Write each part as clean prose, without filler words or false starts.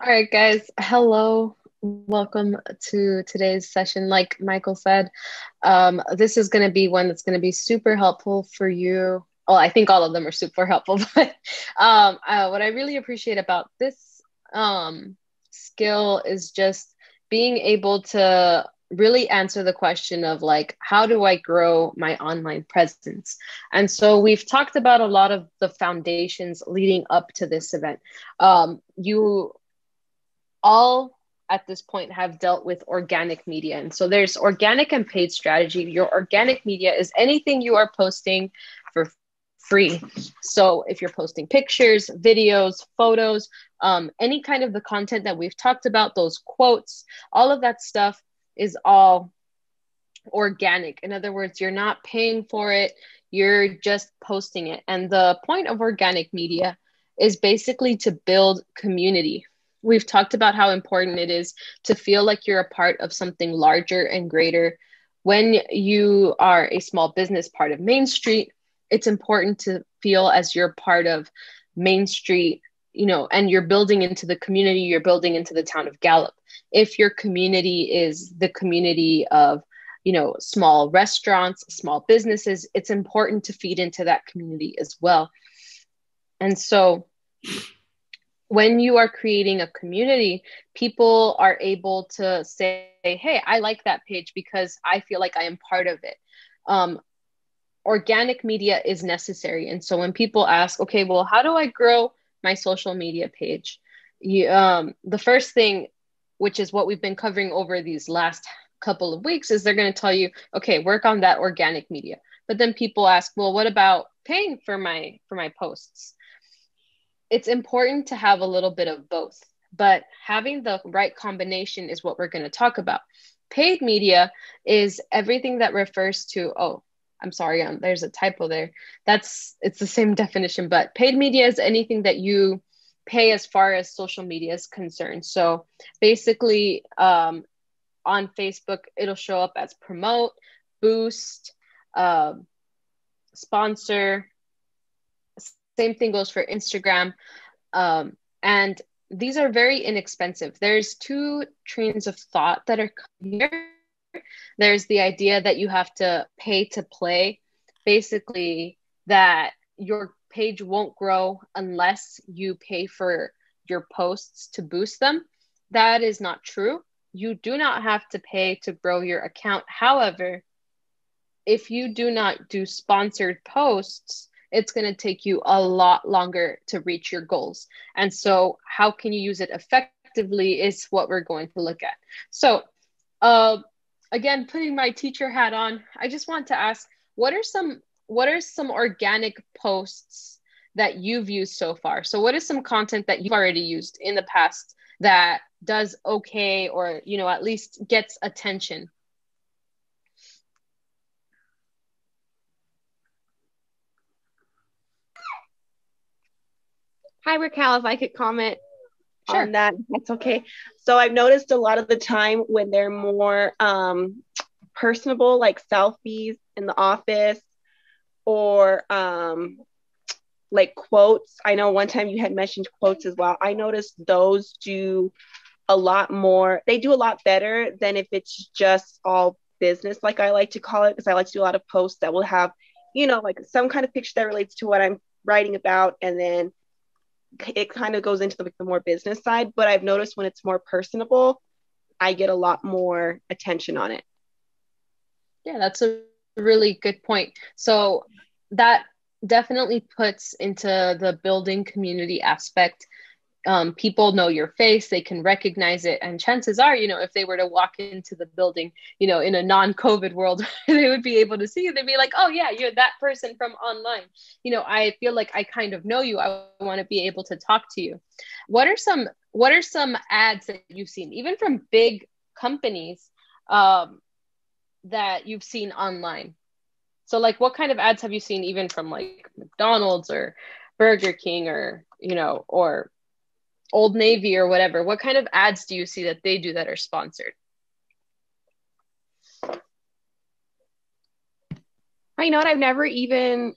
All right, guys. Hello. Welcome to today's session. Like Michael said, this is going to be one that's going to be super helpful for you. Well, I think all of them are super helpful, but what I really appreciate about this skill is just being able to really answer the question of like, how do I grow my online presence? And so we've talked about a lot of the foundations leading up to this event. You all at this point have dealt with organic media. And so there's organic and paid strategy. Your organic media is anything you are posting for free. So if you're posting pictures, videos, photos, any kind of the content that we've talked about, those quotes, all of that stuff is all organic. In other words, you're not paying for it, you're just posting it. And the point of organic media is basically to build community. We've talked about how important it is to feel like you're a part of something larger and greater. When you are a small business part of Main Street, it's important to feel as you're part of Main Street, and you're building into the community, you're building into the town of Gallup. If your community is the community of small restaurants, small businesses, it's important to feed into that community as well. And so when you are creating a community, people are able to say, hey, I like that page because I feel like I am part of it. Organic media is necessary. And so when people ask, okay, well, how do I grow my social media page? The first thing, which is what we've been covering over these last couple of weeks, is they're going to tell you, okay, work on that organic media. But then people ask, well, what about paying for my posts? It's important to have a little bit of both, but having the right combination is what we're going to talk about. Paid media is everything that refers to, oh, I'm sorry, there's a typo there. It's the same definition, but paid media is anything that you pay as far as social media is concerned. So basically, on Facebook, it'll show up as promote, boost, sponsor. Same thing goes for Instagram. And these are very inexpensive. There's two trains of thought that are here. There's the idea that you have to pay to play, basically that your page won't grow unless you pay for your posts to boost them. That is not true. You do not have to pay to grow your account. However, if you do not do sponsored posts, it's going to take you a lot longer to reach your goals. And so how can you use it effectively is what we're going to look at. So again, putting my teacher hat on, I just want to ask, what are some organic posts that you've used so far? So what is some content that you've already used in the past that does okay, or at least gets attention? Hi, Raquel, if I could comment Sure. on that, that's okay. So I've noticed a lot of the time when they're more personable, like selfies in the office or like quotes. I know one time you had mentioned quotes as well. I noticed those do a lot more, they do a lot better than if it's just all business, like I like to call it, because I like to do a lot of posts that will have, like some kind of picture that relates to what I'm writing about, and then it kind of goes into the more business side. But I've noticed when it's more personable, I get a lot more attention on it. Yeah, that's a really good point. So that definitely puts into the building community aspect. People know your face, they can recognize it. And chances are, if they were to walk into the building, in a non-COVID world, they would be able to see you. They'd be like, oh yeah, you're that person from online. I feel like I kind of know you. I want to be able to talk to you. What are some ads that you've seen, even from big companies, that you've seen online? So like what kind of ads have you seen even from like McDonald's or Burger King or or Old Navy or whatever? What kind of ads do you see that they do that are sponsored? I know what, I've never even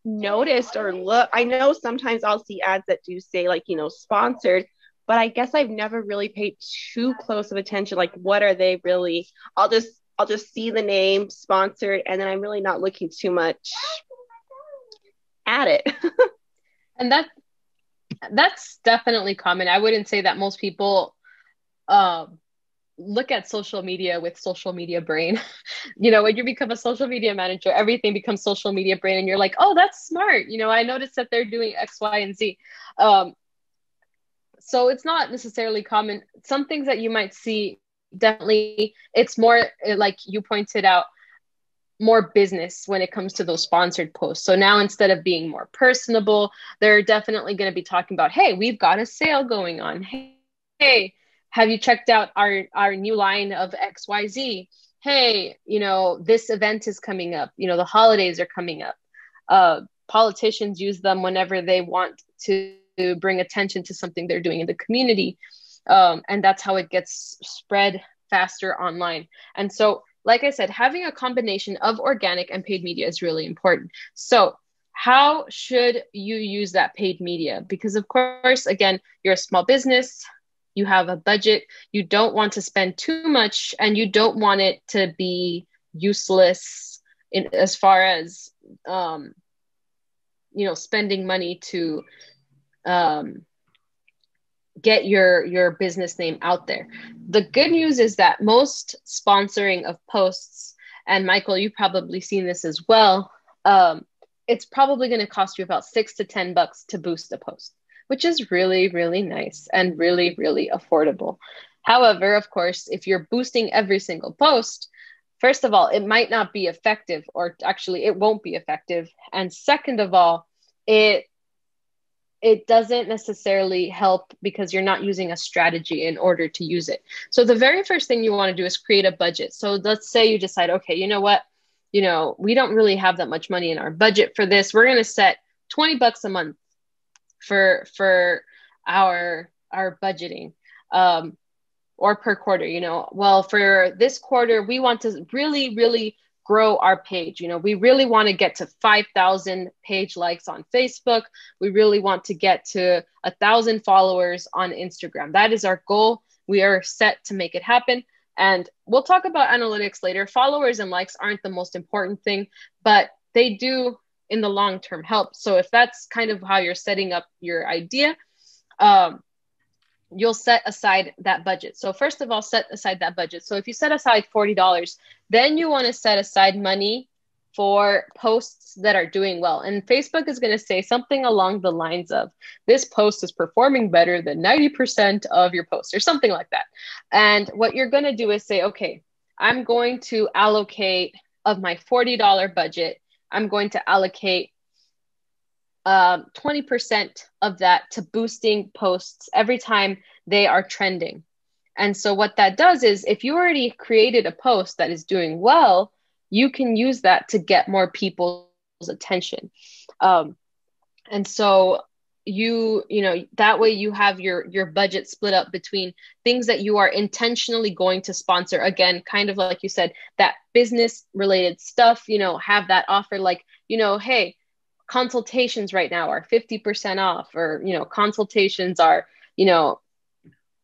noticed or look. I know sometimes I'll see ads that do say like, sponsored, but I guess I've never really paid too close of attention. Like, what are they really? I'll just see the name sponsored, and then I'm really not looking too much at it. And that's definitely common. I wouldn't say that most people um look at social media with social media brain. When you become a social media manager, everything becomes social media brain, and you're like, oh, that's smart. I noticed that they're doing X, Y, and Z. So it's not necessarily common. Some things that you might see, definitely, it's more like you pointed out, more business when it comes to those sponsored posts. So now instead of being more personable, they're definitely going to be talking about, hey, we've got a sale going on. Hey, have you checked out our new line of XYZ? Hey, this event is coming up. The holidays are coming up. Politicians use them whenever they want to bring attention to something they're doing in the community. And that's how it gets spread faster online. And so, like I said, having a combination of organic and paid media is really important. So how should you use that paid media? Because of course, again, you're a small business, you have a budget, you don't want to spend too much, and you don't want it to be useless as far as spending money to get your business name out there. The good news is that most sponsoring of posts, and Michael, you've probably seen this as well, it's probably going to cost you about $6 to $10 to boost a post, which is really, really nice and really, really affordable. However, of course, if you're boosting every single post, first of all, it might not be effective, or actually it won't be effective. And second of all, it doesn't necessarily help because you're not using a strategy in order to use it. So the very first thing you want to do is create a budget. So let's say you decide, okay, you know what? We don't really have that much money in our budget for this. We're going to set $20 a month for our budgeting, or per quarter. Well, for this quarter, we want to really, really grow our page. We really want to get to 5,000 page likes on Facebook. We really want to get to 1,000 followers on Instagram. That is our goal. We are set to make it happen. And we'll talk about analytics later. Followers and likes aren't the most important thing, but they do in the long term help. So if that's kind of how you're setting up your idea, you'll set aside that budget. So first of all, set aside that budget. So if you set aside $40, then you want to set aside money for posts that are doing well. And Facebook is going to say something along the lines of, this post is performing better than 90% of your posts, or something like that. And what you're going to do is say, okay, I'm going to allocate, of my $40 budget, I'm going to allocate 20% of that to boosting posts every time they are trending. And so what that does is, if you already created a post that is doing well, you can use that to get more people's attention. And so that way you have your budget split up between things that you are intentionally going to sponsor. Again, kind of like you said, that business related stuff, have that offer, like, hey, consultations right now are 50% off, or, consultations are,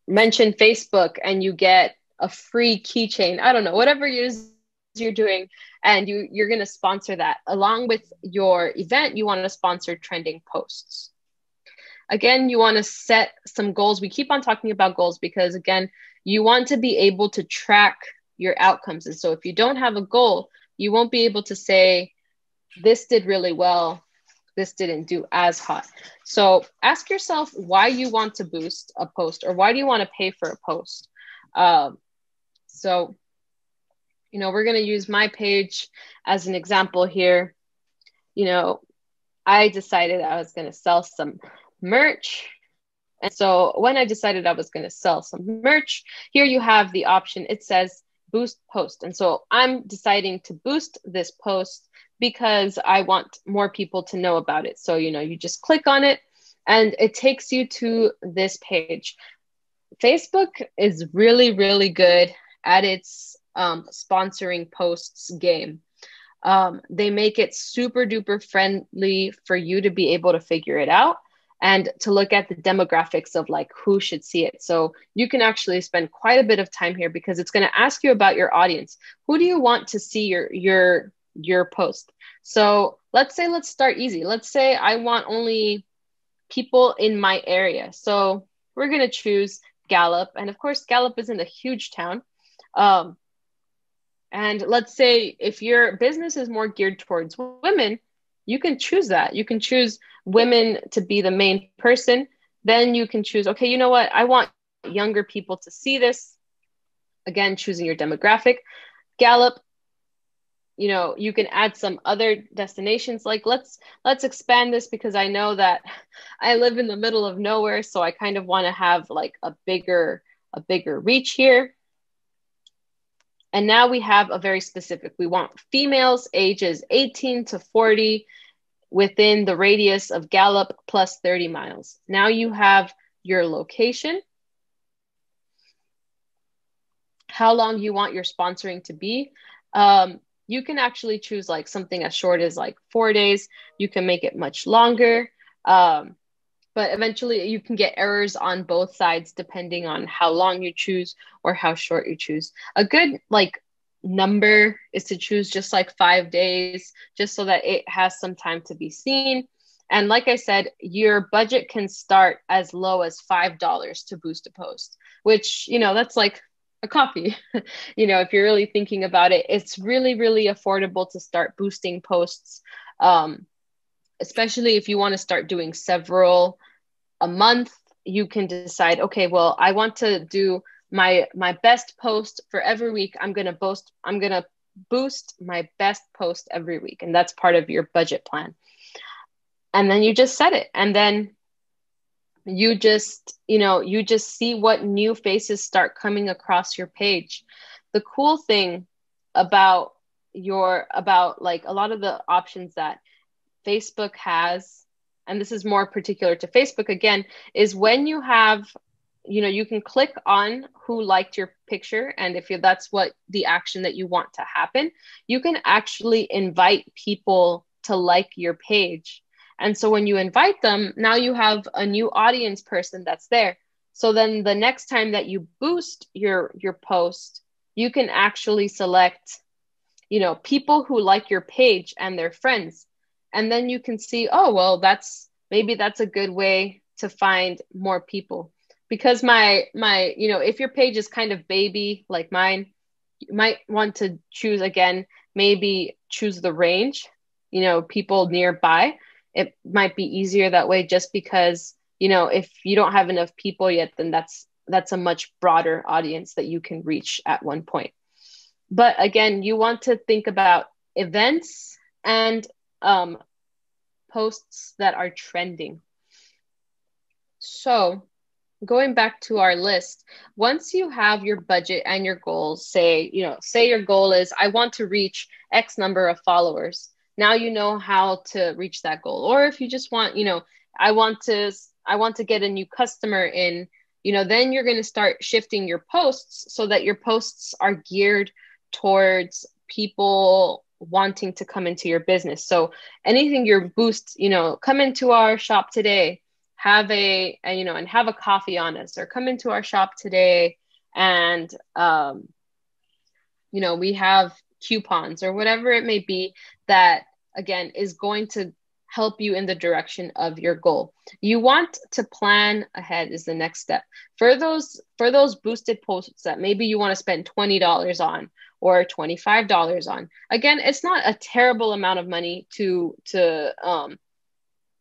mention Facebook and you get a free keychain. I don't know, whatever it is you're doing, and you're going to sponsor that. Along with your event, you want to sponsor trending posts. Again, you want to set some goals. We keep on talking about goals because, again, you want to be able to track your outcomes. And so if you don't have a goal, you won't be able to say, this did really well, this didn't do as hot. So ask yourself why you want to boost a post, or why do you want to pay for a post? So, we're going to use my page as an example here. I decided I was going to sell some merch. And so when I decided I was going to sell some merch, here you have the option. It says boost post. And so I'm deciding to boost this post because I want more people to know about it. So, you just click on it and it takes you to this page. Facebook is really, really good at its sponsoring posts game. They make it super duper friendly for you to be able to figure it out. and to look at the demographics of like who should see it. So you can actually spend quite a bit of time here because it's going to ask you about your audience. Who do you want to see your post? So let's start easy. Let's say I want only people in my area. So we're going to choose Gallup. And of course, Gallup isn't a huge town. And let's say if your business is more geared towards women, you can choose that. You can choose women to be the main person. Then you can choose, okay, you know what? I want younger people to see this. Again, choosing your demographic. Gallup, you can add some other destinations. Like let's expand this because I know that I live in the middle of nowhere. So I kind of want to have like a bigger reach here. And now we have a very specific, we want females ages 18 to 40 within the radius of Gallup plus 30 miles. Now you have your location, how long you want your sponsoring to be. You can actually choose like something as short as like 4 days. You can make it much longer. But eventually you can get errors on both sides depending on how long you choose or how short you choose. A good like number is to choose just like 5 days, just so that it has some time to be seen. And like I said, your budget can start as low as $5 to boost a post, which, that's like a coffee. If you're really thinking about it, it's really, really affordable to start boosting posts. Especially if you want to start doing several a month, you can decide, okay, well, I want to do my best post for every week. I'm going to boost my best post every week. And that's part of your budget plan. And then you just set it. And then you just see what new faces start coming across your page. The cool thing about like a lot of the options that Facebook has, and this is more particular to Facebook again, is when you have, you can click on who liked your picture. And if that's what the action that you want to happen, you can actually invite people to like your page. And so when you invite them, now you have a new audience person that's there. So then the next time that you boost your post, you can actually select, people who like your page and their friends. And then you can see, oh, well, maybe that's a good way to find more people. Because if your page is kind of baby like mine, you might want to choose maybe choose the range, people nearby. It might be easier that way just because, if you don't have enough people yet, then that's a much broader audience that you can reach at one point. But again, you want to think about events and posts that are trending. So going back to our list, once you have your budget and your goals, say your goal is, I want to reach X number of followers. Now you know how to reach that goal. Or if you just want, I want to get a new customer in, then you're going to start shifting your posts so that your posts are geared towards people wanting to come into your business. So anything your boost, come into our shop today, have a coffee on us, or come into our shop today and we have coupons or whatever it may be that again is going to help you in the direction of your goal. You want to plan ahead is the next step. For those boosted posts that maybe you want to spend $20 on or $25 on. Again, it's not a terrible amount of money to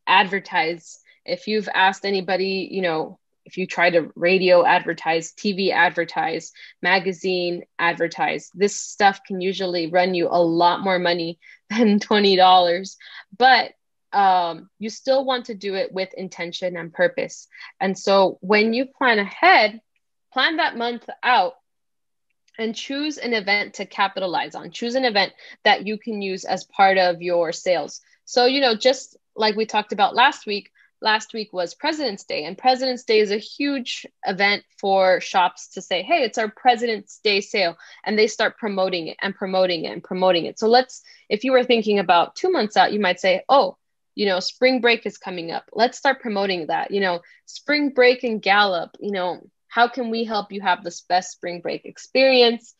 advertise. If you've asked anybody, if you try to radio advertise, TV advertise, magazine advertise, this stuff can usually run you a lot more money than $20. But you still want to do it with intention and purpose. And so when you plan ahead, plan that month out and choose an event to capitalize on. Choose an event that you can use as part of your sales. So, just like we talked about last week was President's Day, and President's Day is a huge event for shops to say, hey, it's our President's Day sale. And they start promoting it and promoting it and promoting it. So if you were thinking about 2 months out, you might say, oh, spring break is coming up. Let's start promoting that. Spring break in Gallup, how can we help you have the best spring break experience?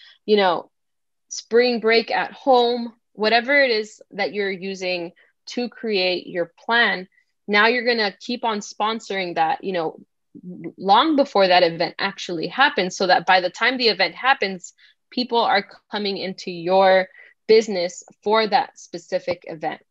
Spring break at home, whatever it is that you're using to create your plan. Now you're going to keep on sponsoring that, long before that event actually happens, so that by the time the event happens, people are coming into your business for that specific event.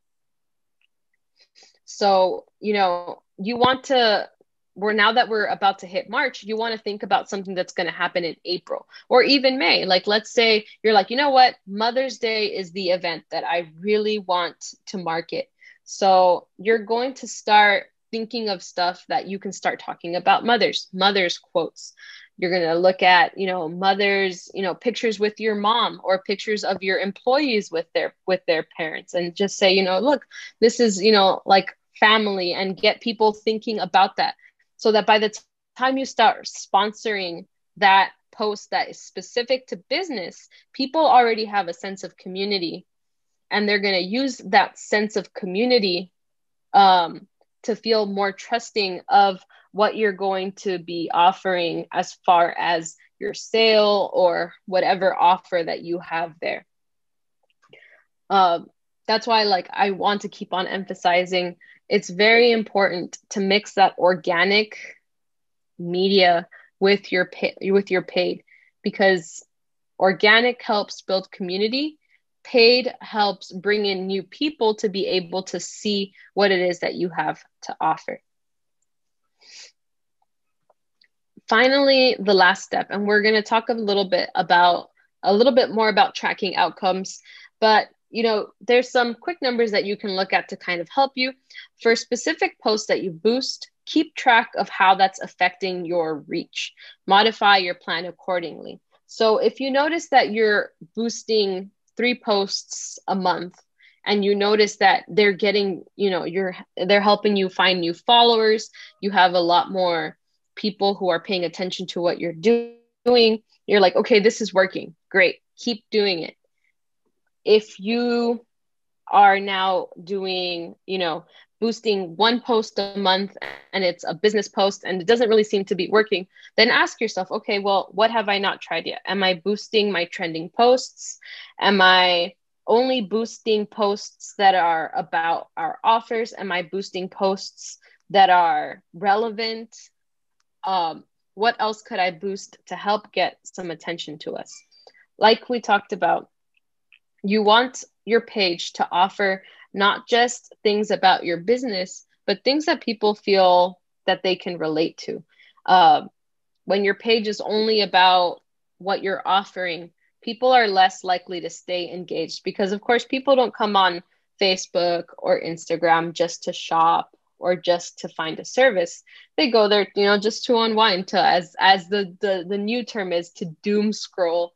So, you want to, now that we're about to hit March, you want to think about something that's going to happen in April or even May. Like, let's say you're like, you know what? Mother's Day is the event that I really want to market. So you're going to start thinking of stuff that you can start talking about mothers quotes. You're going to look at, mothers, pictures with your mom or pictures of your employees with their parents, and just say, look, this is, like family, and get people thinking about that, so that by the time you start sponsoring that post that is specific to business, people already have a sense of community, and they're going to use that sense of community to feel more trusting of what you're going to be offering as far as your sale or whatever offer that you have there. That's why, like, I want to keep on emphasizing it's very important to mix that organic media with your paid, because organic helps build community. Paid helps bring in new people to be able to see what it is that you have to offer. Finally, the last step, and we're going to talk a little bit more about tracking outcomes, but there's some quick numbers that you can look at to kind of help you. For specific posts that you boost, keep track of how that's affecting your reach. Modify your plan accordingly. So if you notice that you're boosting 3 posts a month, and you notice that they're getting, they're helping you find new followers, you have a lot more people who are paying attention to what you're doing, you're like, okay, this is working. Great. Keep doing it. If you are now doing, boosting 1 post a month and it's a business post and it doesn't really seem to be working, then ask yourself, okay, well, what have I not tried yet? Am I boosting my trending posts? Am I only boosting posts that are about our offers? Am I boosting posts that are relevant? What else could I boost to help get some attention to us? Like we talked about, you want your page to offer not just things about your business, but things that people feel that they can relate to. When your page is only about what you're offering, people are less likely to stay engaged, because of course people don't come on Facebook or Instagram just to shop or just to find a service. They go there, just to unwind, to, as the new term is, to doom scroll.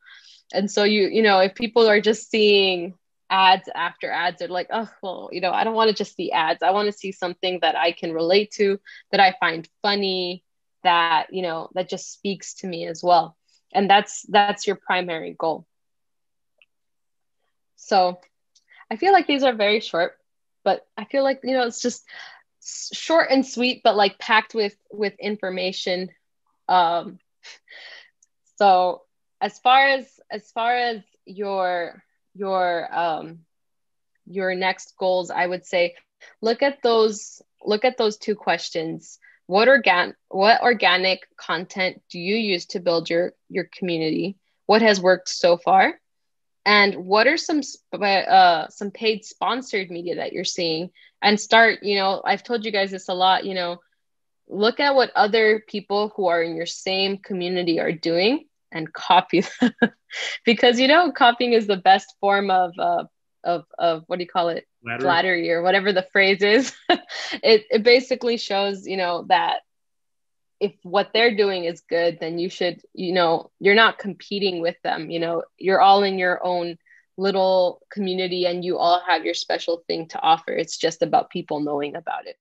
And so if people are just seeing ads after ads, they're like, oh, well, I don't want to just see ads. I want to see something that I can relate to, that I find funny, that, that just speaks to me as well. And that's your primary goal. So I feel like these are very short, but I feel like, it's just short and sweet, but like packed with information. So as far as your next goals, I would say look at those 2 questions. What organic content do you use to build your community? What has worked so far? And what are some paid sponsored media that you're seeing? And start, I've told you guys this a lot, look at what other people who are in your same community are doing and copy them. Because, copying is the best form of what do you call it? Flattery, or whatever the phrase is. It basically shows, that if what they're doing is good, then you should, you're not competing with them. You're all in your own little community and you all have your special thing to offer. It's just about people knowing about it.